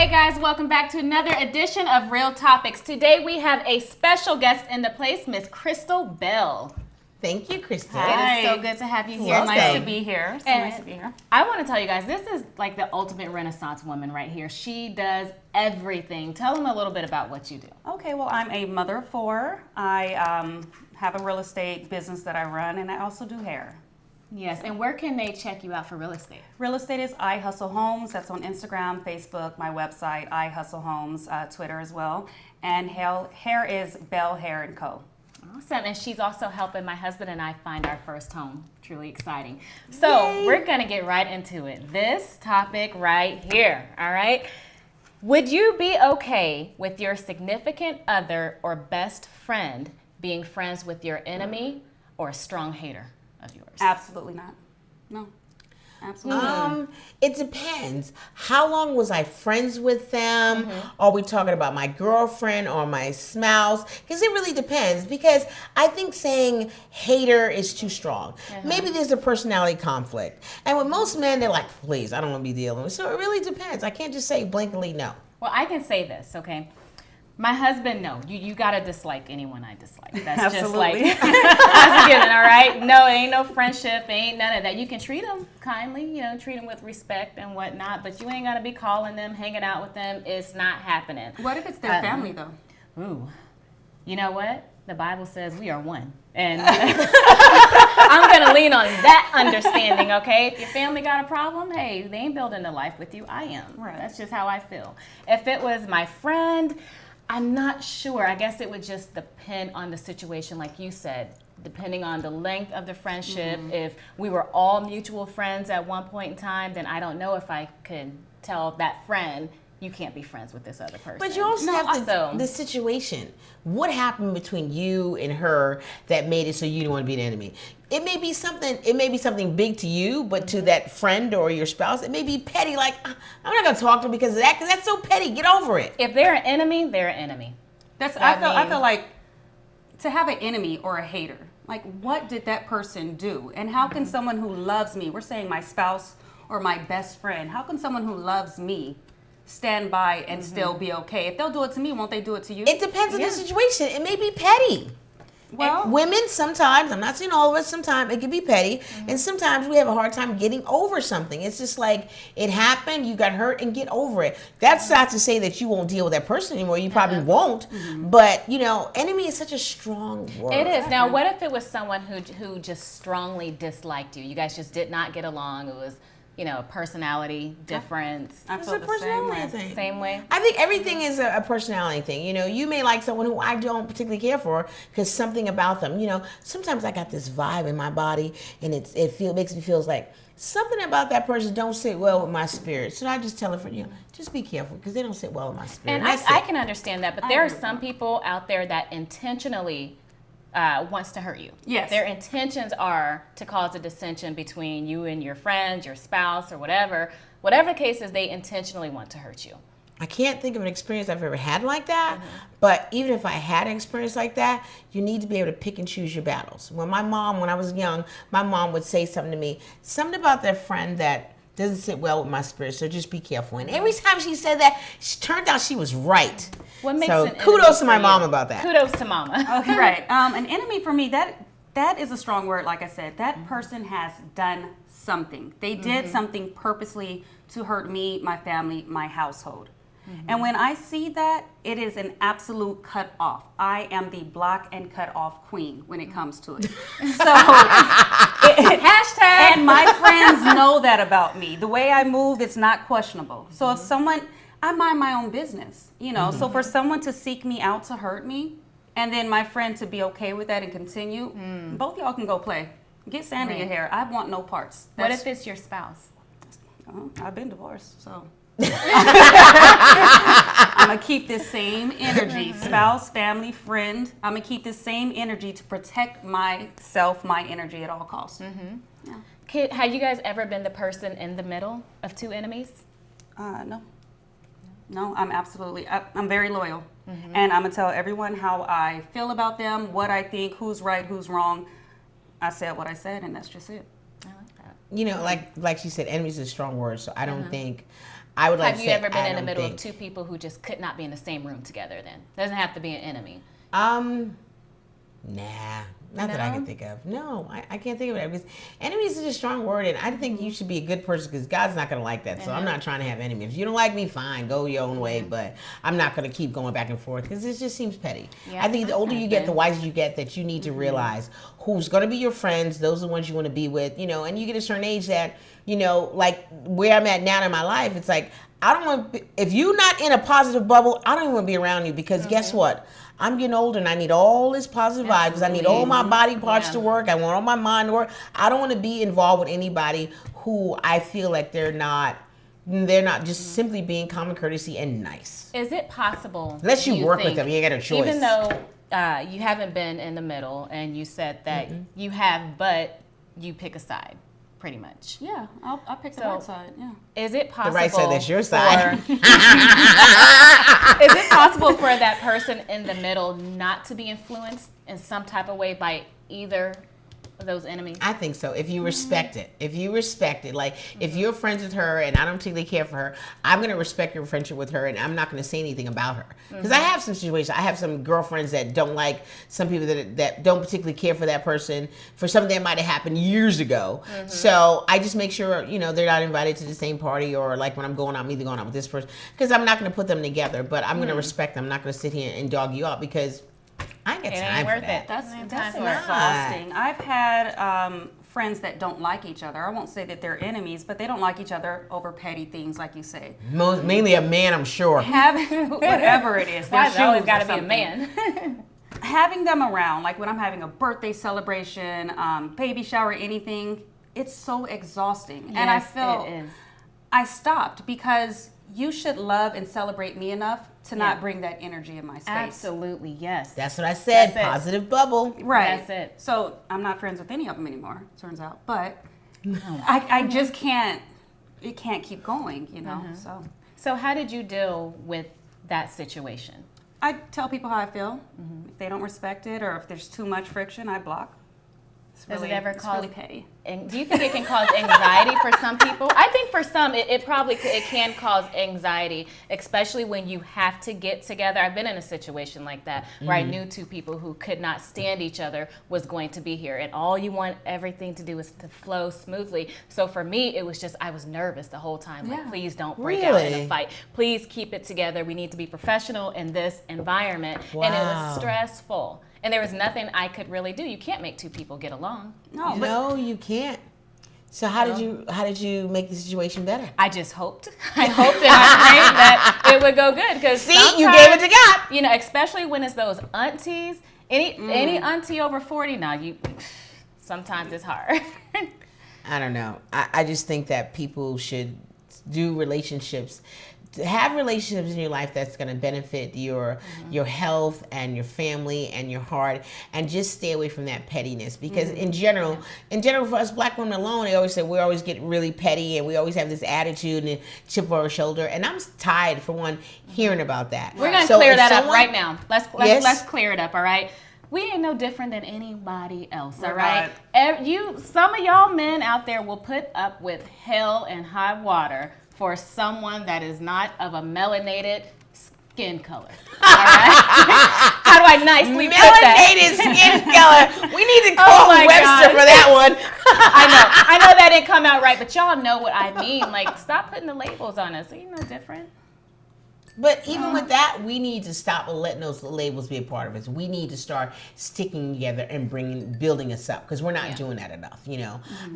Hey guys, welcome back to another edition of Real Topics. Today we have a special guest in the place, Miss Crystal Bell. Thank you, Kristen. It is so good to have you here. Welcome. Nice to be here. Nice to be here. I want to tell you guys, this is like the ultimate Renaissance woman right here. She does everything. Tell them a little bit about what you do. Okay, well, I'm a mother of four. I have a real estate business that I run, and I also do hair. Yes, and where can they check you out for real estate? Real estate is I Hustle Homes. That's on Instagram, Facebook, my website, I Hustle Homes, Twitter as well. And hair is Bell Hair & Co. Awesome, and she's also helping my husband and I find our first home. Truly exciting. So we're gonna get right into it. This topic right here, all right? Would you be okay with your significant other or best friend being friends with your enemy or a strong hater of yours? Absolutely not. No. Absolutely. It depends. How long was I friends with them? Are we talking about my girlfriend or my spouse? Because it really depends. Because I think saying hater is too strong. Maybe there's a personality conflict. And with most men, they're like, please, I don't want to be dealing with. So it really depends. I can't just say blankly no. Well, I can say this, okay? My husband, no. You gotta dislike anyone I dislike. That's just like, that's a given, all right? No, it ain't no friendship, ain't none of that. You can treat them kindly, treat them with respect and whatnot, but you ain't gotta be calling them, hanging out with them. It's not happening. What if it's their family, though? Ooh, you know what? The Bible says we are one. And I'm gonna lean on that understanding, okay? If your family got a problem, hey, they ain't building a life with you. I am. Right. That's just how I feel. If it was my friend, I'm not sure. I guess it would just depend on the situation, like you said, depending on the length of the friendship. If we were all mutual friends at one point in time, then I don't know if I could tell that friend, you can't be friends with this other person. But you also have the situation. What happened between you and her that made it so you don't want to be an enemy? It may be something big to you, but to that friend or your spouse, it may be petty. Like, I'm not going to talk to them because of that, because that's so petty. Get over it. If they're an enemy, they're an enemy. I feel like to have an enemy or a hater, like what did that person do? And how can someone who loves me, we're saying my spouse or my best friend, how can someone who loves me stand by and still be okay? If they'll do it to me, won't they do it to you? It depends on the situation. It may be petty. Well, women sometimes, I'm not saying all of us, sometimes it can be petty, and sometimes we have a hard time getting over something. It's just like, it happened, you got hurt, and get over it. That's not to say that you won't deal with that person anymore. You probably won't, but enemy is such a strong word. It is. Now, what if it was someone who just strongly disliked you? You guys just did not get along. It was, a personality difference. I It's feel a the personality same way. thing. Same way. I think everything is a personality thing. You may like someone who I don't particularly care for because something about them. Sometimes I got this vibe in my body, and makes me feel like something about that person don't sit well with my spirit. So I just tell her, just be careful because they don't sit well with my spirit. And I can understand that, but there are some people out there that intentionally wants to hurt you. Yes. Their intentions are to cause a dissension between you and your friends, your spouse, or whatever. Whatever the case is, they intentionally want to hurt you. I can't think of an experience I've ever had like that, but even if I had an experience like that, you need to be able to pick and choose your battles. When I was young, my mom would say something to me, something about their friend that doesn't sit well with my spirit, so just be careful. And every time she said that, it turned out she was right. What makes so an enemy kudos to my for mom you? about that. Kudos to mama. Okay, right. An enemy for me, that is a strong word. Like I said, that person has done something. They did something purposely to hurt me, my family, my household. And when I see that, it is an absolute cut off. I am the block and cut off queen when it comes to it. So, Hashtag. and my friends know that about me. The way I move, it's not questionable. So if someone, I mind my own business, So for someone to seek me out to hurt me, and then my friend to be okay with that and continue, both y'all can go play. Get sand in your hair. I want no parts. What if it's your spouse? I've been divorced, so. I'm going to keep this same energy, spouse, family, friend. I'm going to keep this same energy to protect myself, my energy at all costs. Yeah. Have you guys ever been the person in the middle of two enemies? No. No, I'm very loyal. And I'm going to tell everyone how I feel about them, what I think, who's right, who's wrong. I said what I said, and that's just it. I like that. Like she said, enemies is a strong word, so I don't think I would like Have to you say, ever been I in the don't middle think. of two people who just could not be in the same room together? Then doesn't have to be an enemy. Nah, not that I No? can think of. No, I can't think of it because enemy is such a strong word, and I think you should be a good person because God's not going to like that. So I'm not trying to have enemies. If you don't like me, fine, go your own way. But I'm not going to keep going back and forth because it just seems petty. Yeah, I think the older you get, the okay. wiser you get. That you need to realize who's going to be your friends. Those are the ones you want to be with. And you get a certain age that like where I'm at now in my life, it's like I don't want. If you're not in a positive bubble, I don't even want to be around you because guess what? I'm getting older and I need all this positive vibes because I need all my body parts to work. I want all my mind to work. I don't want to be involved with anybody who I feel like they're not just simply being common courtesy and nice. Is it possible? Unless you do work with think, them, you ain't got a choice. Even though you haven't been in the middle, and you said that you have, but you pick a side, pretty much. Yeah, I'll pick the So- right side. Yeah. Is it The possible? right side, that's your side. Is it possible for that person in the middle not to be influenced in some type of way by either of those enemies? I think so. If you respect it, like if you're friends with her and I don't particularly care for her, I'm going to respect your friendship with her and I'm not going to say anything about her. Because I have some situations. I have some girlfriends that don't like some people that don't particularly care for that person for something that might have happened years ago. So I just make sure, they're not invited to the same party or like when I'm going out, I'm either going out with this person because I'm not going to put them together, but I'm going to respect them. I'm not going to sit here and dog you out because I ain't got It ain't time for worth that. it. That's Time that's for it. exhausting. I've had friends that don't like each other. I won't say that they're enemies, but they don't like each other over petty things, like you say. Mainly a man, I'm sure. Having whatever it is, Why their has it always shoes got or to be a something. man? Having them around, like when I'm having a birthday celebration, baby shower, anything, it's so exhausting. And I Yes, felt it is. I stopped because you should love and celebrate me enough to not bring that energy in my space. Absolutely, yes. That's what I said. That's it. Positive bubble. Right. That's it. So I'm not friends with any of them anymore, turns out. But I just can't, it can't keep going, So So how did you deal with that situation? I tell people how I feel. If they don't respect it or if there's too much friction, I block. It's Does it really, ever it's cause- really petty. And do you think it can cause anxiety for some people? I think for some, it probably it can cause anxiety, especially when you have to get together. I've been in a situation like that where I knew two people who could not stand each other was going to be here, and all you want everything to do is to flow smoothly. So for me, it was just I was nervous the whole time. Like, Yeah. please don't break out in Really? a fight. Please keep it together. We need to be professional in this environment, and it Wow. was stressful. And there was nothing I could really do. You can't make two people get along. No, but No, you can't. So how did you make the situation better? I just hoped. I hoped and I prayed that it would go good. Because See, you gave it to God. Especially when it's those aunties. Any auntie over 40 now, sometimes it's hard. I don't know. I just think that people should do relationships, to have relationships in your life that's going to benefit your health and your family and your heart, and just stay away from that pettiness because in general for us black women alone, they always say we always get really petty and we always have this attitude and chip on our shoulder, and I'm tired for one hearing about that. We're gonna So clear if that up someone- right now. Let's Yes. let's clear it up. All right. We ain't no different than anybody else. All We're right. Some of y'all men out there will put up with hell and high water for someone that is not of a melanated skin color. All right. How do I nicely put that? Melanated skin color. We need to Oh call my Webster God. for that one. I know that didn't come out right, but y'all know what I mean. Like, stop putting the labels on us. Ain't no different. But even with that, we need to stop letting those labels be a part of us. We need to start sticking together and building us up because we're not doing that enough.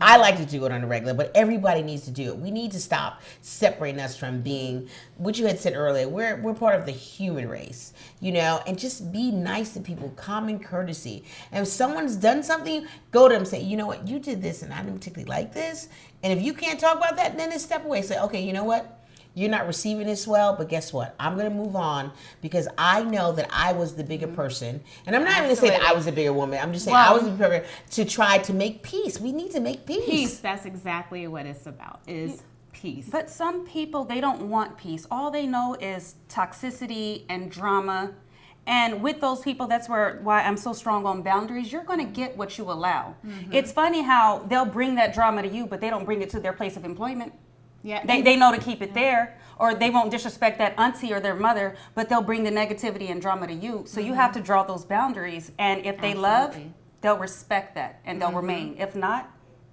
I like to do it on a regular, but everybody needs to do it. We need to stop separating us from being what you had said earlier. We're part of the human race, and just be nice to people, common courtesy. And if someone's done something, go to them and say, you know what, you did this and I didn't particularly like this. And if you can't talk about that, then step away. Say, okay, you know what? You're not receiving this well, but guess what? I'm going to move on because I know that I was the bigger person. And I'm not even going to say that I was the bigger woman. I'm just saying I was the bigger to try to make peace. We need to make peace. Peace. That's exactly what it's about, is peace. But some people, they don't want peace. All they know is toxicity and drama. And with those people, that's why I'm so strong on boundaries. You're going to get what you allow. It's funny how they'll bring that drama to you, but they don't bring it to their place of employment. Yeah. They know to keep it there, or they won't disrespect that auntie or their mother, but they'll bring the negativity and drama to you. So you have to draw those boundaries. And if they love, Absolutely. they'll respect that and they'll remain. If not,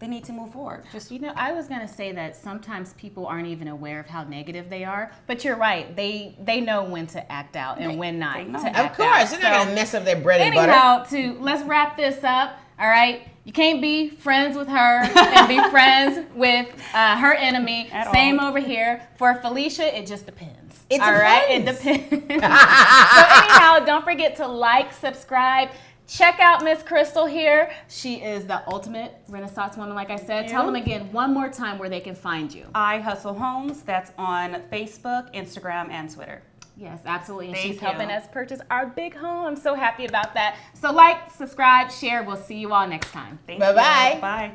they need to move forward. Just You know, I was gonna say that sometimes people aren't even aware of how negative they are, but you're right. They know when to act out and when not they know. to Of act Of course, out. they're not gonna mess up their bread and butter. Anyhow, let's wrap this up. All right, you can't be friends with her and be friends with her enemy. At Same all. over here. For Felicia, it just depends. It all right, it depends. depends. So anyhow, don't forget to like, subscribe. Check out Miss Crystal here. She is the ultimate Renaissance woman, like I said. Tell them again one more time where they can find you. I Hustle Homes. That's on Facebook, Instagram, and Twitter. Yes, absolutely. And Thank she's helping you. us purchase our big home. I'm so happy about that. So like, subscribe, share. We'll see you all next time. Thank Bye-bye. you. Bye.